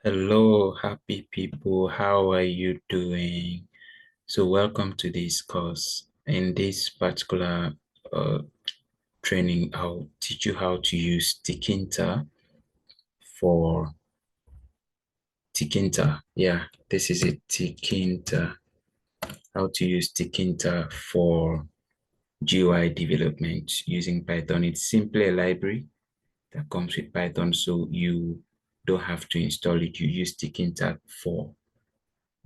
Hello, happy people. How are you doing? So, welcome to this course. In this particular uh, training, I'll teach you how to use Tkinter for Tkinter. Yeah, this is a Tkinter. How to use Tkinter for GUI development using Python. It's simply a library that comes with Python, so you don't have to install it. You use Tkinter for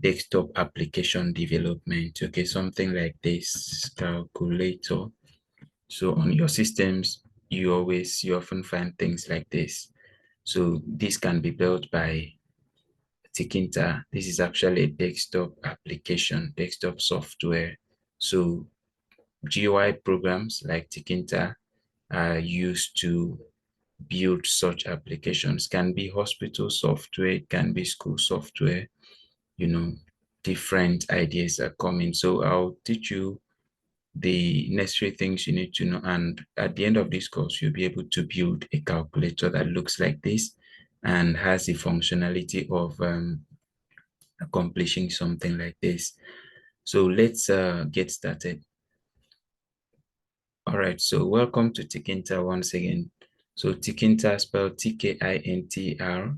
desktop application development. Okay, something like this calculator. So on your systems, you often find things like this. So this can be built by Tkinter. This is actually a desktop application, desktop software. So GUI programs like Tkinter are used to build such applications. Can be hospital software, can be school software, you know, different ideas are coming. So I'll teach you the necessary things you need to know. And at the end of this course, you'll be able to build a calculator that looks like this and has the functionality of accomplishing something like this. So let's get started. All right, so welcome to Tkinter once again. So Tkinter spelled Tkinter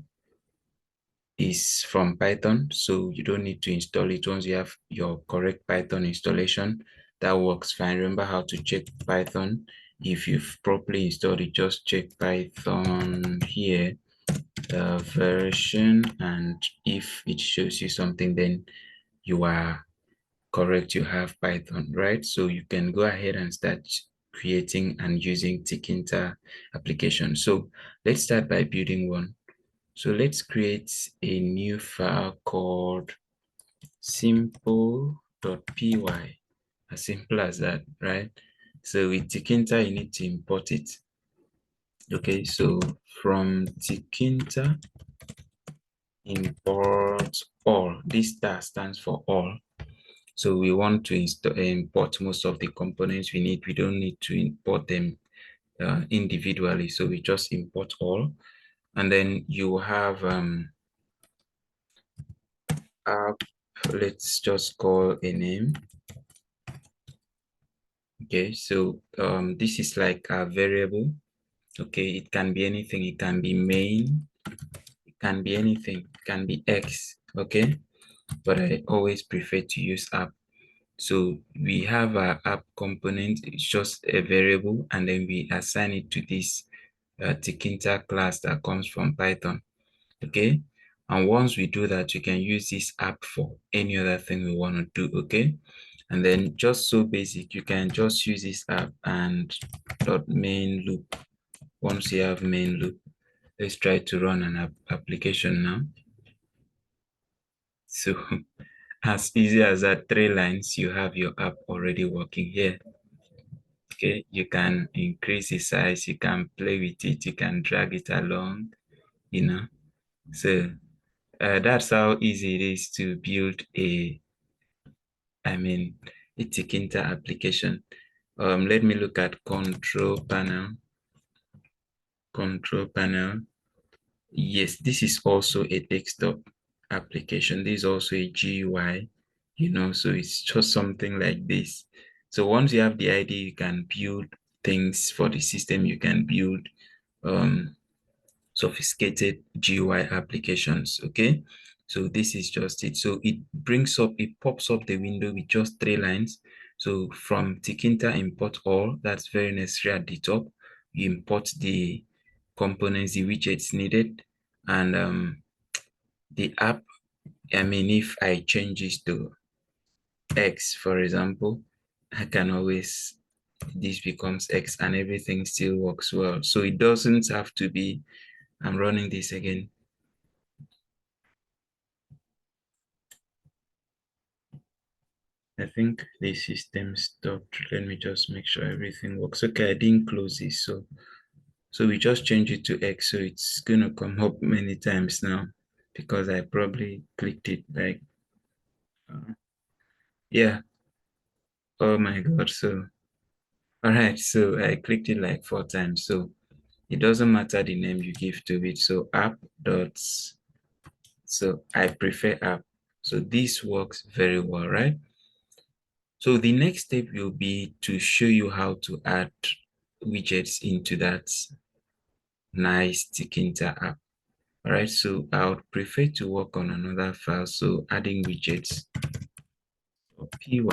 is from Python, so you don't need to install it. Once you have your correct Python installation, that works fine. Remember how to check Python. If you've properly installed it, just check Python here, the version, and if it shows you something, then you are correct, you have Python, right? So you can go ahead and start creating and using Tkinter application. So let's start by building one. So let's create a new file called simple.py. As simple as that, right? So with Tkinter, you need to import it. Okay, so from Tkinter, import all. This star stands for all. So we want to import most of the components we need. We don't need to import them individually. So we just import all. And then you have app, let's just call a name. Okay, so this is like a variable. Okay, it can be anything. It can be main, it can be anything, it can be X. Okay, but I always prefer to use app. So we have our app component, it's just a variable, and then we assign it to this Tkinter class that comes from Python. Okay, and once we do that, we can use this app for any other thing we want to do. Okay, and then just so basic, you can just use this app and dot main loop. Once you have main loop, let's try to run an application now. So as easy as that, 3 lines, you have your app already working here. Okay, you can increase the size, you can play with it, you can drag it along, you know. So that's how easy it is to build I mean, a Tkinter application. Let me look at control panel. Control panel. Yes, this is also a desktop application. This is also a GUI, so it's just something like this. So once you have the idea, you can build things for the system. You can build sophisticated GUI applications. Okay, so this is just it. So it pops up the window with just 3 lines. So from Tkinter import all, that's very necessary at the top. You import the components, the widgets needed, and the app. I mean, if I change this to X, for example, I can always, this becomes X and everything still works well. So it doesn't have to be, I'm running this again. I think the system stopped. Let me just make sure everything works. Okay, I didn't close this. So we just change it to X. So it's gonna come up many times now because I probably clicked it like, yeah. Oh my God. So, all right. So I clicked it like 4 times. So it doesn't matter the name you give to it. So app dot So I prefer app. So this works very well, right? So the next step will be to show you how to add widgets into that nice Tkinter app. All right, so I would prefer to work on another file. So adding widgets or py.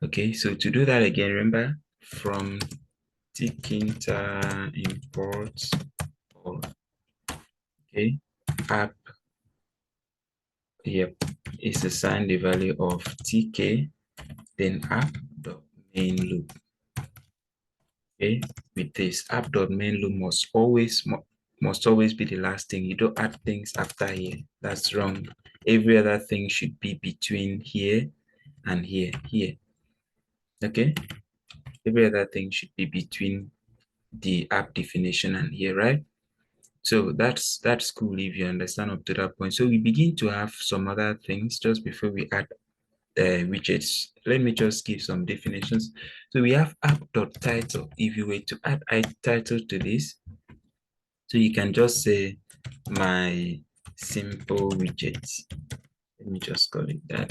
Okay, so to do that again, remember from Tkinter import or okay app. Yep, is assign the value of tk, then app dot main loop. Okay, with this app dot main loop must always be the last thing. You don't add things after here. That's wrong. Every other thing should be between here and here. Okay, every other thing should be between the app definition and here, right? So that's cool if you understand up to that point. So we begin to have some other things just before we add widgets. Let me just give some definitions. So we have app.title. If you were to add a title to this, so you can just say my simple widgets. Let me just call it that.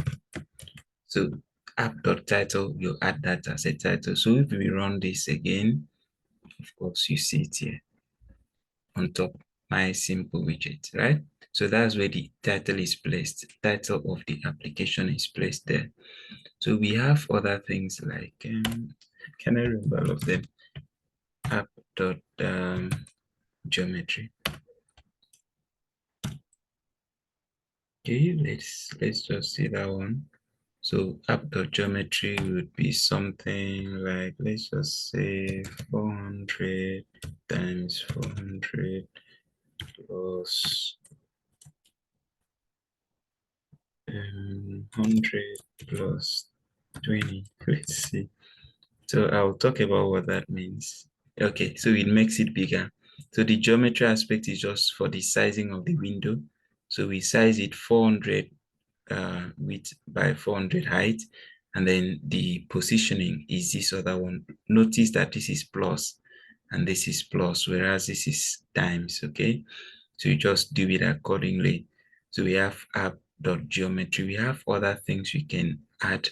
So app.title, you add that as a title. So if we run this again, of course you see it here on top, my simple widget, right? So that's where the title is placed. Title of the application is placed there. So we have other things like, can I remember all of them? App.geometry. Okay, let's just see that one. So app.geometry would be something like, let's just say 400 times 400 plus 100 plus 20. Let's see. So I'll talk about what that means. Okay, so it makes it bigger. So the geometry aspect is just for the sizing of the window. So we size it 400 width by 400 height, and then the positioning is this other one. Notice that this is plus and this is plus, whereas this is times. Okay, so you just do it accordingly. So we have app.geometry. We have other things we can add,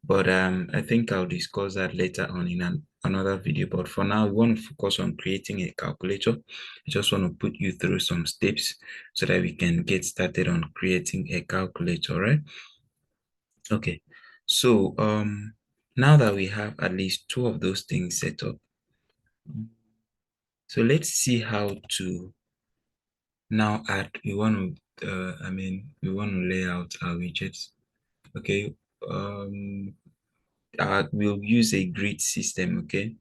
but I think I'll discuss that later on in another video. But for now, we want to focus on creating a calculator. I just want to put you through some steps so that we can get started on creating a calculator, right? Okay, so now that we have at least two of those things set up, so let's see how to now add. We want to we want to lay out our widgets. Okay, we'll use a grid system. Okay,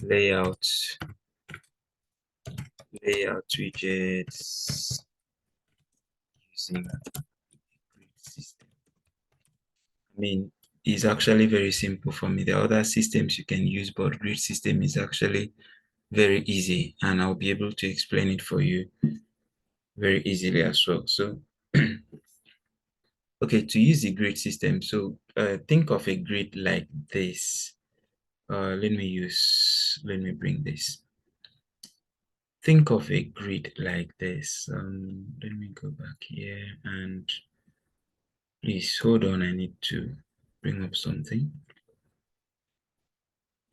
layout widgets using a grid system. It's actually very simple for me. There are other systems you can use, but grid system is actually very easy, and I'll be able to explain it for you very easily as well. So, okay, to use the grid system, so think of a grid like this. Let me bring this. Think of a grid like this. Let me go back here and please hold on. I need to bring up something.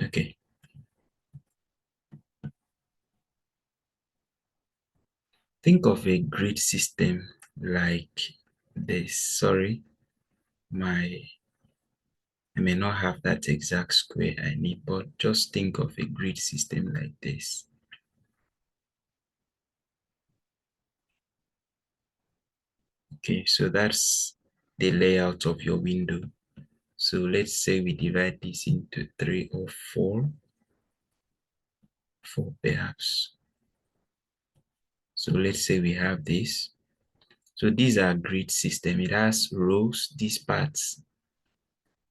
Okay. Think of a grid system like this. Sorry, I may not have that exact square I need, but just think of a grid system like this. Okay, so that's the layout of your window. So let's say we divide this into 3 or 4 perhaps. So let's say we have this. So these are grid system. It has rows, these parts.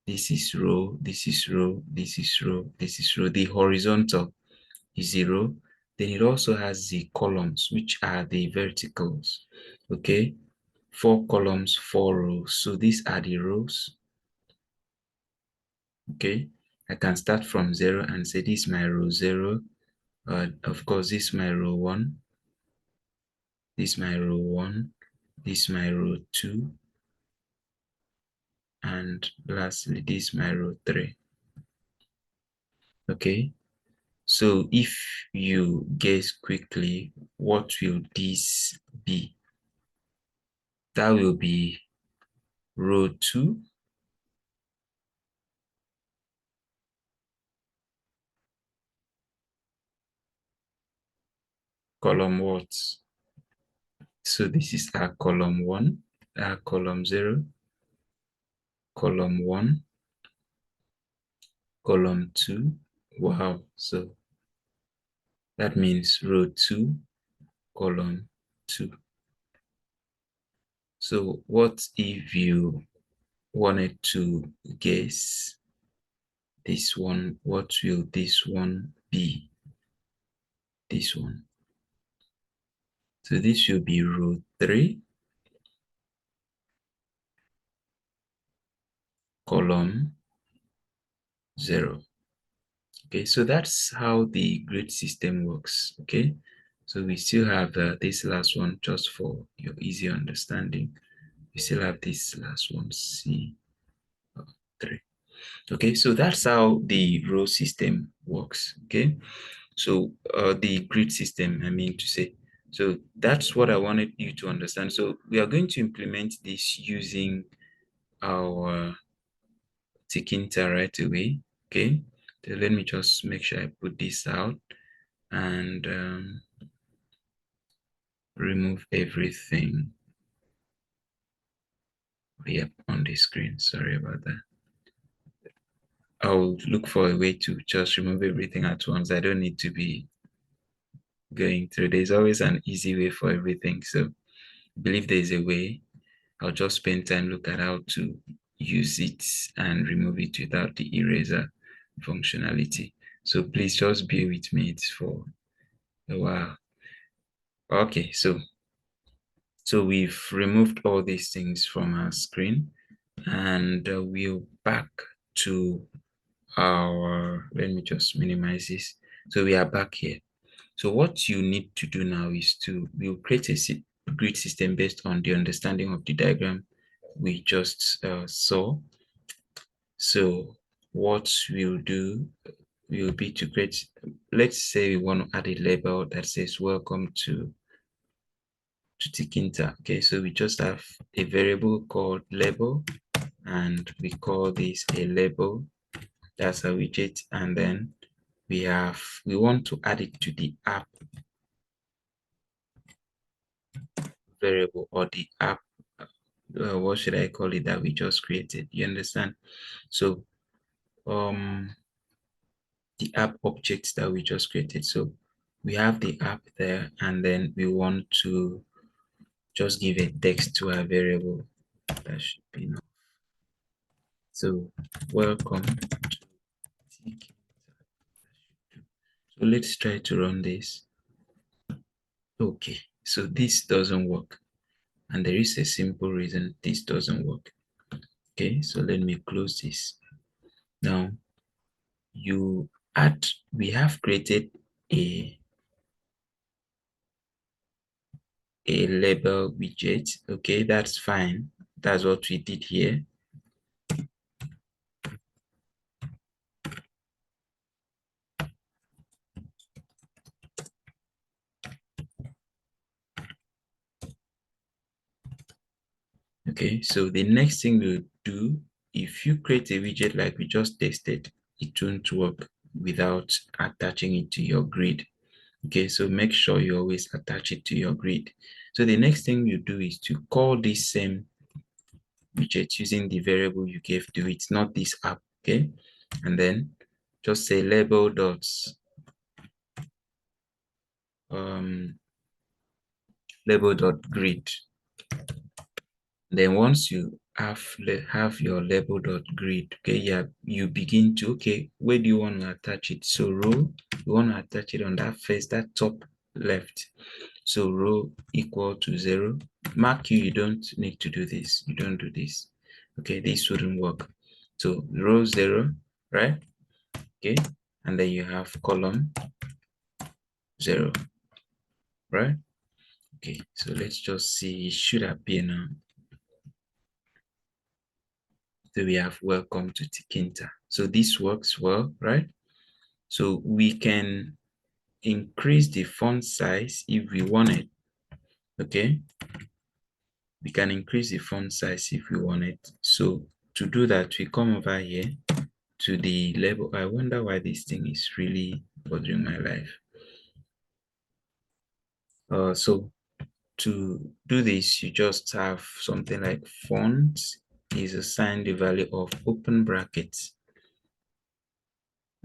This is row, this is row, this is row, this is row. The horizontal is 0. Then it also has the columns, which are the verticals. Okay, 4 columns, 4 rows. So these are the rows. Okay, I can start from 0 and say this is my row 0. Of course, this is my row 1. This is my row 1. this is my row 2, and lastly this is my row 3. Okay, so if you guess quickly, what will this be? That will be row 2, column what? So this is our column 1, our column 0, column 1, column 2. Wow, so that means row 2, column 2. So what if you wanted to guess this one? What will this one be? This one. So this should be row 3, column 0. Okay, so that's how the grid system works. Okay, so we still have this last one just for your easy understanding. We still have this last one, C3. Okay, so that's how the row system works. Okay, so the grid system, I mean to say. So that's what I wanted you to understand. So we are going to implement this using our Tkinter right away. Okay, so let me just make sure I put this out and remove everything. Yep, on the screen. Sorry about that. I'll look for a way to just remove everything at once. I don't need to be going through. There's always an easy way for everything. So I believe there's a way. I'll just spend time look at how to use it and remove it without the eraser functionality. So please just bear with me. It's for a while. Okay, so we've removed all these things from our screen, and we're back to our, let me just minimize this. So we are back here. So what you need to do now is we'll create a grid system based on the understanding of the diagram we just saw. So what we'll do will be to create, let's say we want to add a label that says welcome to Tkinter. Okay, so we just have a variable called label, and we call this a label. That's a widget, and then we want to add it to the app variable, or the app, what should I call it, that we just created. You understand? So the app objects that we just created. So we have the app there, and then we want to just give a text to our variable. That should be enough. So welcome to Tkinter. So let's try to run this. Okay, so this doesn't work, and there is a simple reason this doesn't work. Okay, so let me close this. Now we have created a label widget. Okay, that's fine. That's what we did here. Okay, so the next thing we'll do, if you create a widget like we just tested, it won't work without attaching it to your grid. Okay, so make sure you always attach it to your grid. So the next thing you do is to call this same widget using the variable you gave to it, not this app. Okay, and then just say label dots label dot grid. Then once you have your label dot grid, okay, yeah, you begin to, okay, where do you want to attach it? So row, you want to attach it on that top left. So row equal to 0. Mark you don't need to do this. You don't do this. Okay, this wouldn't work. So row 0, right? Okay, and then you have column 0, right? Okay, so let's just see, it should appear now. So we have welcome to Tkinter. So this works well, right? So we can increase the font size if we want it. Okay, we can increase the font size if we want it. So to do that, we come over here to the label. I wonder why this thing is really bothering my life. So to do this, you just have something like font is assigned the value of open brackets.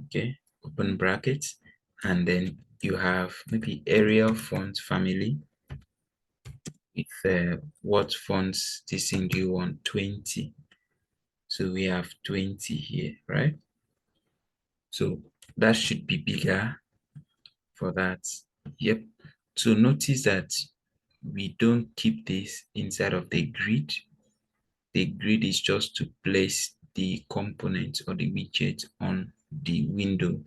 Okay, open brackets, and then you have maybe Arial font family. With what fonts this thing do you want? 20. So we have 20 here, right? So that should be bigger for that. Yep. So notice that we don't keep this inside of the grid. The grid is just to place the component or the widget on the window.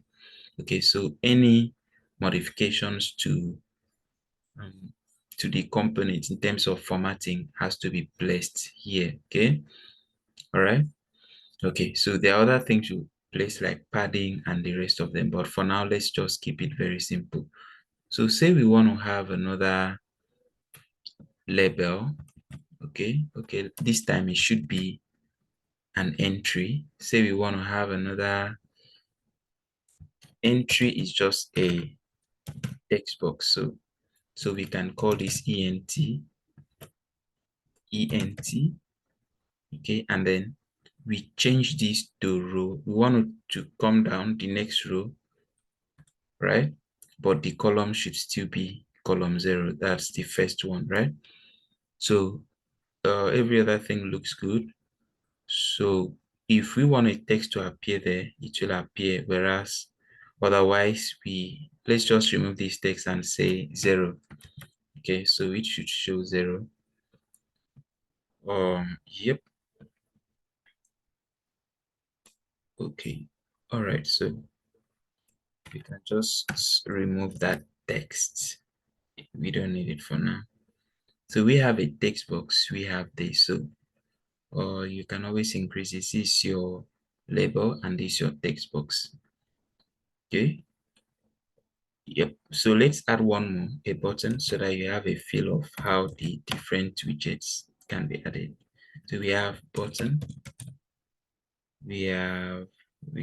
Okay, so any modifications um, to the component in terms of formatting has to be placed here. Okay, all right. Okay, so there are other things you place like padding and the rest of them, but for now, let's just keep it very simple. So say we want to have another label. Okay, this time it should be an entry. Say we want to have another entry is just a text box. So we can call this ent, okay, and then we change this to row. We want to come down the next row, right? But the column should still be column 0. That's the first one, right? So every other thing looks good. So if we want a text to appear there, it will appear, whereas otherwise let's just remove this text and say 0. Okay, so it should show 0. Yep. Okay, all right, so we can just remove that text. We don't need it for now. So we have a text box, we have this. So or you can always increase this. This is your label and this is your text box. Okay. Yep. So let's add one more, a button, so that you have a feel of how the different widgets can be added. So we have button. We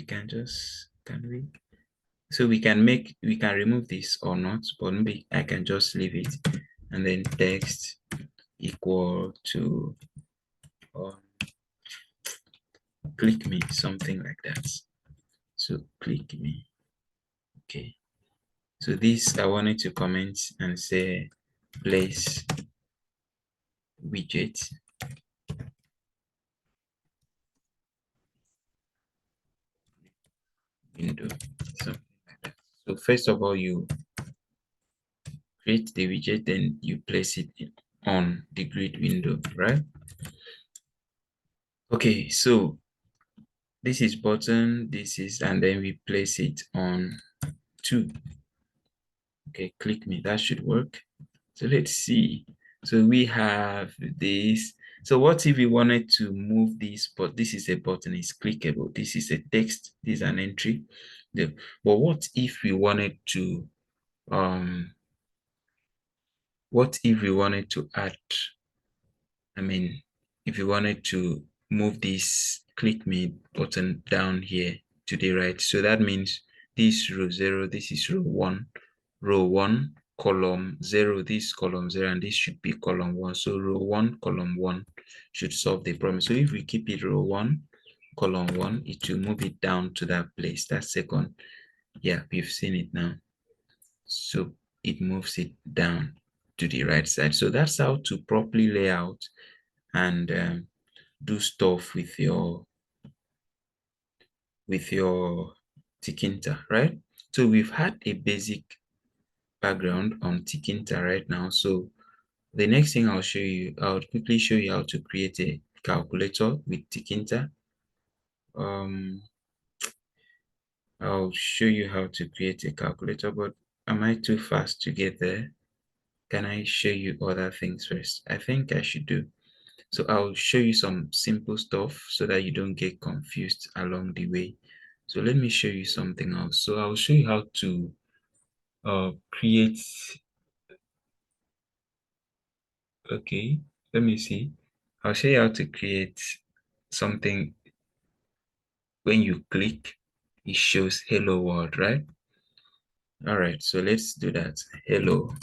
can just, can we? So we can remove this or not, but maybe I can just leave it and then text equal to um, click me, something like that. So click me. Okay. So this I wanted to comment and say place widget window, something like that. So first of all, you create the widget, then you place it on the grid window, right? Okay, so this is button, this is, and then we place it on 2. Okay, click me, that should work. So let's see. So we have this. So what if we wanted to move this, but this is a button, it's clickable. This is a text, this is an entry. But what if we wanted to add, I mean, if you wanted to move this click me button down here to the right, so that means this row 0, this is row 1, column 0, this column 0, and this should be column 1. So row 1, column 1 should solve the problem. So if we keep it row 1, column 1, it will move it down to that place, that second. Yeah, we've seen it now. So it moves it down to the right side. So that's how to properly lay out and do stuff with your Tkinter, right? So we've had a basic background on Tkinter right now. So the next thing I'll quickly show you how to create a calculator with Tkinter. I'll show you how to create a calculator, but am I too fast to get there? can I show you other things first? I think I should do. So I'll show you some simple stuff so that you don't get confused along the way. So let me show you something else. So I'll show you how to create. Okay, let me see. I'll show you how to create something. When you click, it shows hello world, right? All right, so let's do that. Hello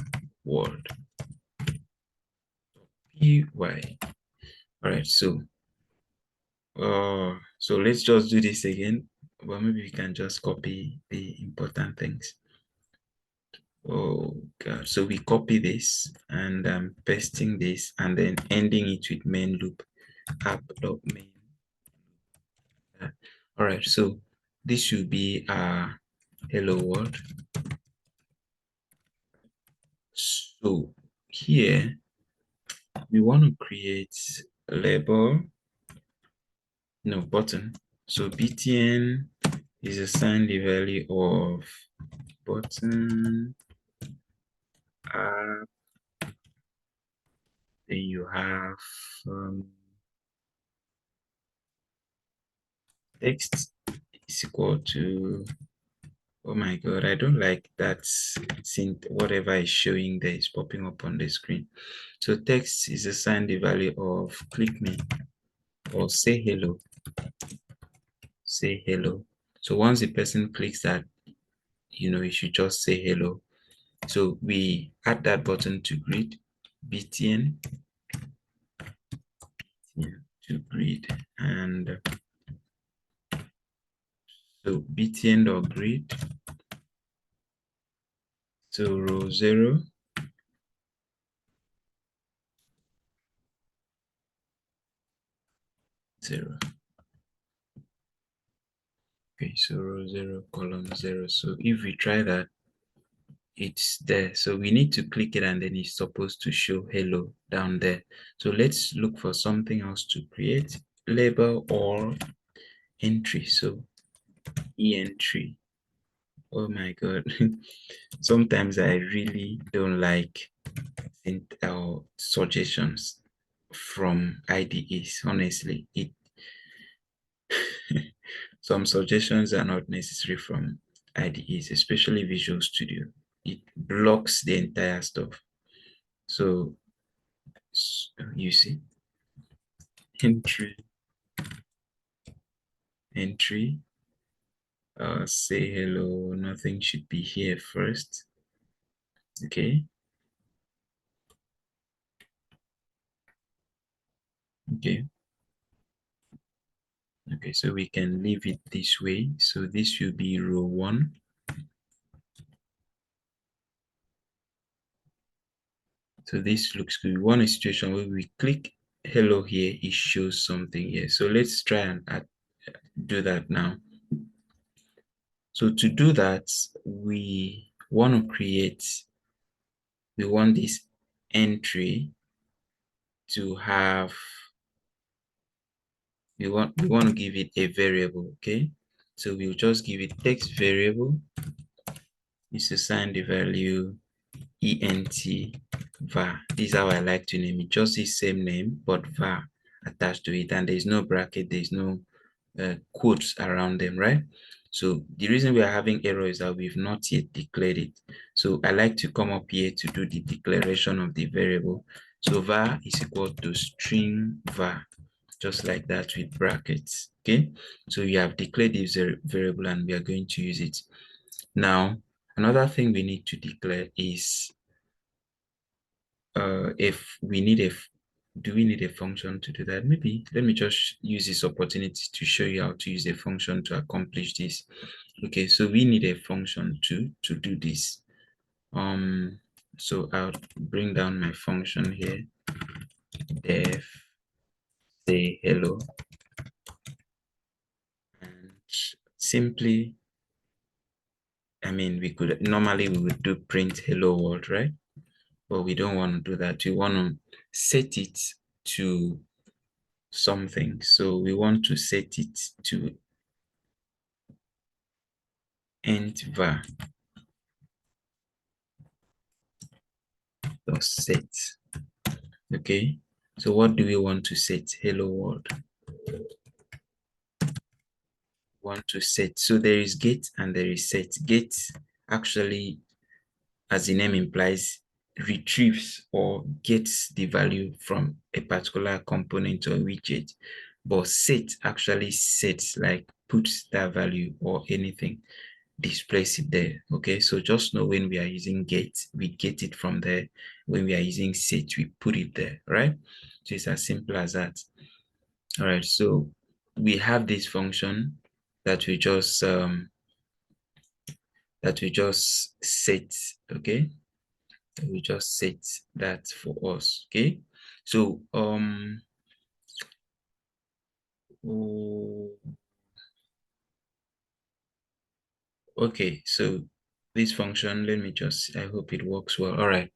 world. Py. All right, so let's just do this again. Well, maybe we can just copy the important things. Oh God. So we copy this and pasting this and then ending it with main loop app.main. All right, so this should be our hello world. So here we want to create a label, no button. So btn is assigned the value of button app. Then you have text is equal to, oh my God, I don't like that synth, whatever is showing there is popping up on the screen. So text is assigned the value of click me or say hello. Say hello. So once the person clicks that, you should just say hello. So we add that button to grid, btn to grid, and so btn.grid to row 0, 0. Okay, so row 0, column 0. So if we try that, it's there. So we need to click it and then it's supposed to show hello down there. So let's look for something else to create, label or entry. So entry. Oh my God. Sometimes I really don't like suggestions from IDEs. Honestly, some suggestions are not necessary from IDEs, especially Visual Studio. It blocks the entire stuff. So you see, entry, entry, say hello, nothing should be here first. Okay. Okay. Okay, so we can leave it this way. So this will be row 1. So this looks good. We want a situation where we click hello here, it shows something here. So let's try and do that now. So to do that, we want this entry to have, we want to give it a variable, okay? So we'll just give it text variable. It's assigned the value ent var. This is how I like to name it, just the same name but var attached to it, and there's no bracket, there's no quotes around them, right? So the reason we are having error is that we've not yet declared it. So I like to come up here to do the declaration of the variable. So var is equal to string var, just like that with brackets. Okay, so you have declared this variable and we are going to use it. Now another thing we need to declare is if we need do we need a function to do that? Maybe let me just use this opportunity to show you how to use a function to accomplish this. Okay, so we need a function to do this. So I'll bring down my function here, def say hello, and simply, I mean, we would do print hello world, right? But we don't want to do that. We want to set it to something. So we want to set it to int var. dot set. Okay, so what do we want to set? Hello world. Want to set. So there is get and there is set. Get actually, as the name implies, retrieves or gets the value from a particular component or widget. But set actually sets, like puts that value or anything, displays it there. Okay, so just know when we are using get, we get it from there. When we are using set, we put it there, right? So it's as simple as that. All right, so we have this function that we just set. Okay, we just set that for us. Okay, so oh, okay, so this function, let me just, I hope it works well. All right,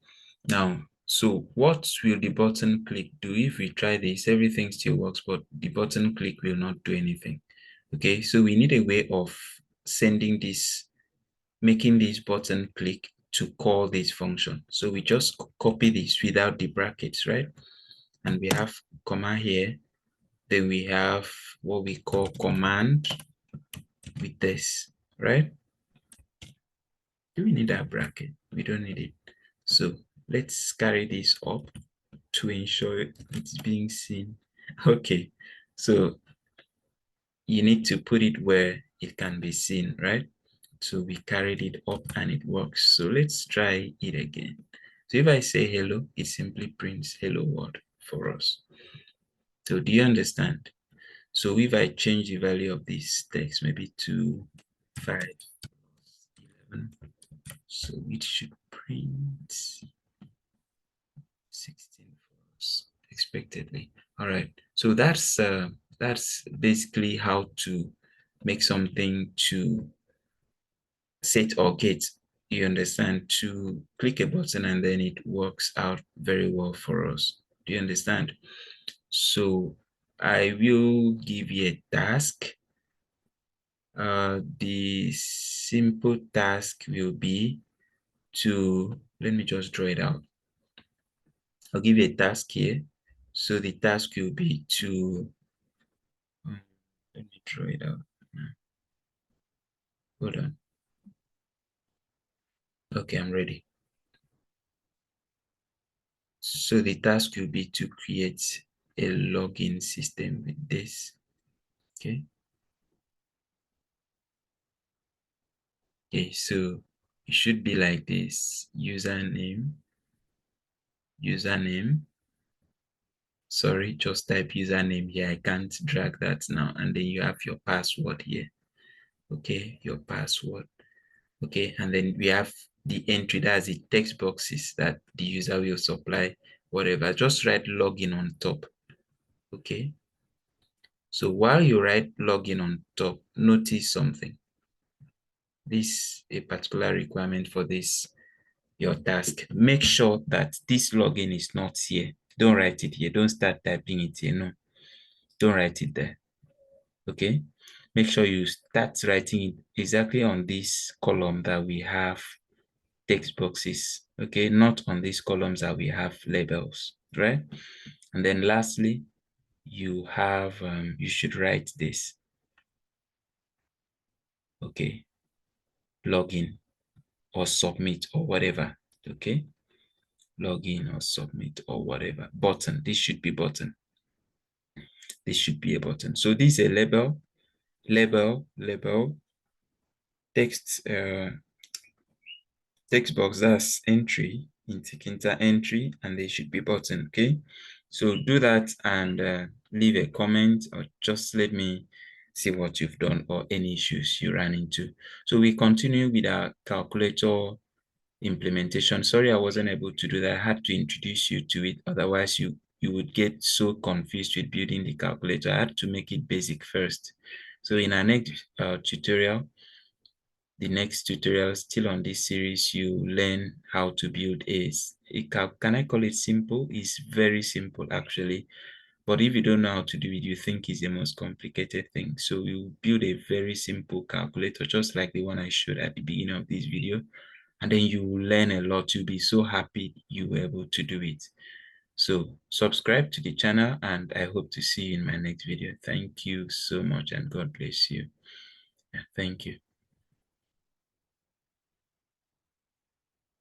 now, so what will the button click do? If we try this, everything still works, but the button click will not do anything. Okay, so we need a way of sending this, making this button click to call this function. So we just copy this without the brackets, right? And we have comma here. Then we have what we call command with this, right? Do we need that bracket? We don't need it. So let's carry this up to ensure it's being seen. Okay, so you need to put it where it can be seen, right? So we carried it up and it works. So let's try it again. So if I say hello, it simply prints hello world for us. So do you understand? So if I change the value of this text maybe to 5 plus 11, so it should print 16 for us expectedly. All right, so that's basically how to make something to set or get, you understand, to click a button and then it works out very well for us. Do you understand? So I will give you a task. The simple task will be to, let me just draw it out. I'll give you a task here. So the task will be to, let me draw it out. Hold on. Okay, I'm ready. So the task will be to create a login system with this. Okay. Okay, so it should be like this: username. Sorry, just type username here. I can't drag that now. And then you have your password here. Okay, your password. Okay, and then we have the entry, that's the text boxes that the user will supply, whatever. Just write login on top. Okay, so while you write login on top, notice something. This a particular requirement for this your task. Make sure that this login is not here. Don't write it here. Don't start typing it here. No, don't write it there. Okay, make sure you start writing it exactly on this column that we have text boxes. Okay, not on these columns that we have labels, right? And then lastly, you have you should write this. Okay, login or submit or whatever. Okay, login or submit or whatever. Button. This should be button. This should be a button. So this is a label, text text box, that's entry in Tkinter entry, and they should be button. Okay, so do that and leave a comment or just let me see what you've done or any issues you ran into. So we continue with our calculator implementation. Sorry, I wasn't able to do that. I had to introduce you to it. Otherwise, you would get so confused with building the calculator. I had to make it basic first. So in our next tutorial, the next tutorial still on this series, you learn how to build can I call it simple? It's very simple actually. But if you don't know how to do it, you think it's the most complicated thing. So you build a very simple calculator, just like the one I showed at the beginning of this video. and then you will learn a lot. You'll be so happy you were able to do it. So subscribe to the channel, and I hope to see you in my next video. Thank you so much, and God bless you. Thank you.